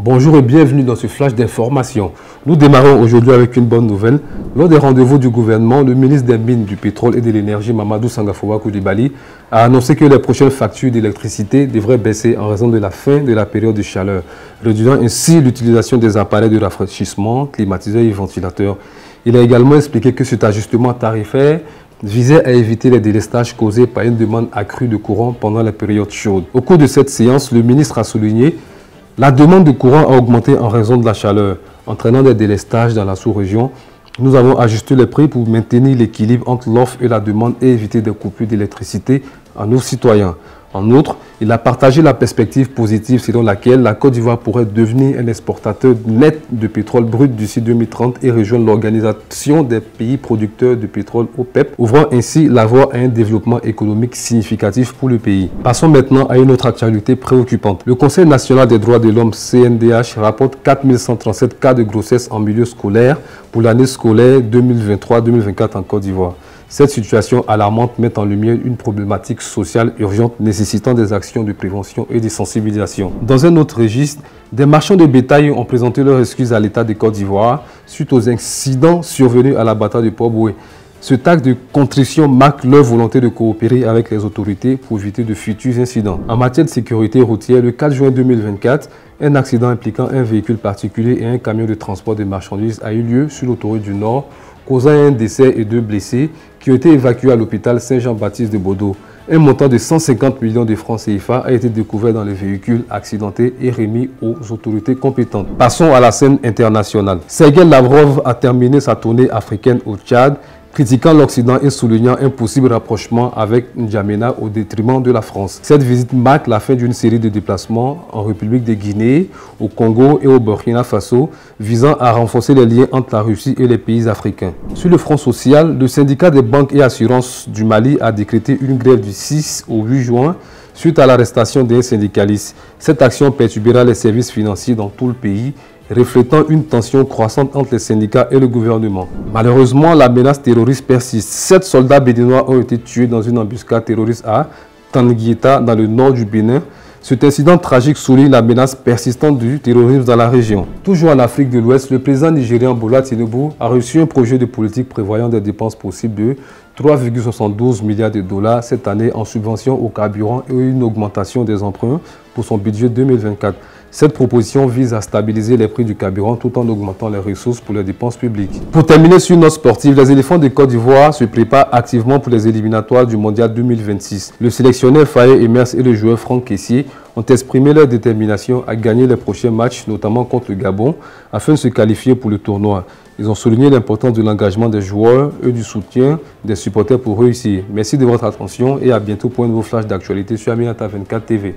Bonjour et bienvenue dans ce flash d'information. Nous démarrons aujourd'hui avec une bonne nouvelle. Lors des rendez-vous du gouvernement, le ministre des Mines, du Pétrole et de l'Énergie, Mamadou Sangafoua Coulibaly, a annoncé que les prochaines factures d'électricité devraient baisser en raison de la fin de la période de chaleur, réduisant ainsi l'utilisation des appareils de rafraîchissement, climatiseurs et ventilateurs. Il a également expliqué que cet ajustement tarifaire visait à éviter les délestages causés par une demande accrue de courant pendant la période chaude. Au cours de cette séance, le ministre a souligné la demande de courant a augmenté en raison de la chaleur, entraînant des délestages dans la sous-région. Nous avons ajusté les prix pour maintenir l'équilibre entre l'offre et la demande et éviter des coupures d'électricité à nos citoyens. En outre, il a partagé la perspective positive selon laquelle la Côte d'Ivoire pourrait devenir un exportateur net de pétrole brut d'ici 2030 et rejoindre l'Organisation des pays producteurs de pétrole OPEP, ouvrant ainsi la voie à un développement économique significatif pour le pays. Passons maintenant à une autre actualité préoccupante. Le Conseil national des droits de l'homme CNDH rapporte 4137 cas de grossesse en milieu scolaire pour l'année scolaire 2023-2024 en Côte d'Ivoire. Cette situation alarmante met en lumière une problématique sociale urgente nécessitant des actions de prévention et de sensibilisation. Dans un autre registre, des marchands de bétail ont présenté leurs excuses à l'État de Côte d'Ivoire suite aux incidents survenus à l'abattoir de Port-Boué. Ce acte de contrition marque leur volonté de coopérer avec les autorités pour éviter de futurs incidents. En matière de sécurité routière, le 4 juin 2024, un accident impliquant un véhicule particulier et un camion de transport de marchandises a eu lieu sur l'autoroute du Nord, causant un décès et 2 blessés qui ont été évacués à l'hôpital Saint-Jean-Baptiste de Bordeaux. Un montant de 150 millions de francs CFA a été découvert dans les véhicules accidentés et remis aux autorités compétentes. Passons à la scène internationale. Sergueï Lavrov a terminé sa tournée africaine au Tchad, critiquant l'Occident et soulignant un possible rapprochement avec N'Djamena au détriment de la France. Cette visite marque la fin d'une série de déplacements en République de Guinée, au Congo et au Burkina Faso, visant à renforcer les liens entre la Russie et les pays africains. Sur le front social, le syndicat des banques et assurances du Mali a décrété une grève du 6 au 8 juin suite à l'arrestation d'un syndicaliste. Cette action perturbera les services financiers dans tout le pays, reflétant une tension croissante entre les syndicats et le gouvernement. Malheureusement, la menace terroriste persiste. 7 soldats béninois ont été tués dans une embuscade terroriste à Tanguieta, dans le nord du Bénin. Cet incident tragique souligne la menace persistante du terrorisme dans la région. Toujours en Afrique de l'Ouest, le président nigérian Bola Tinubu a reçu un projet de politique prévoyant des dépenses possibles de 3,72 milliards de dollars cette année en subvention au carburant et une augmentation des emprunts pour son budget 2024. Cette proposition vise à stabiliser les prix du carburant tout en augmentant les ressources pour les dépenses publiques. Pour terminer sur une note sportive, les éléphants de Côte d'Ivoire se préparent activement pour les éliminatoires du Mondial 2026. Le sélectionneur Faye Emers et le joueur Franck Kessié ont exprimé leur détermination à gagner les prochains matchs, notamment contre le Gabon, afin de se qualifier pour le tournoi. Ils ont souligné l'importance de l'engagement des joueurs et du soutien des supporters pour réussir. Merci de votre attention et à bientôt pour un nouveau flash d'actualité sur Aminata 24 TV.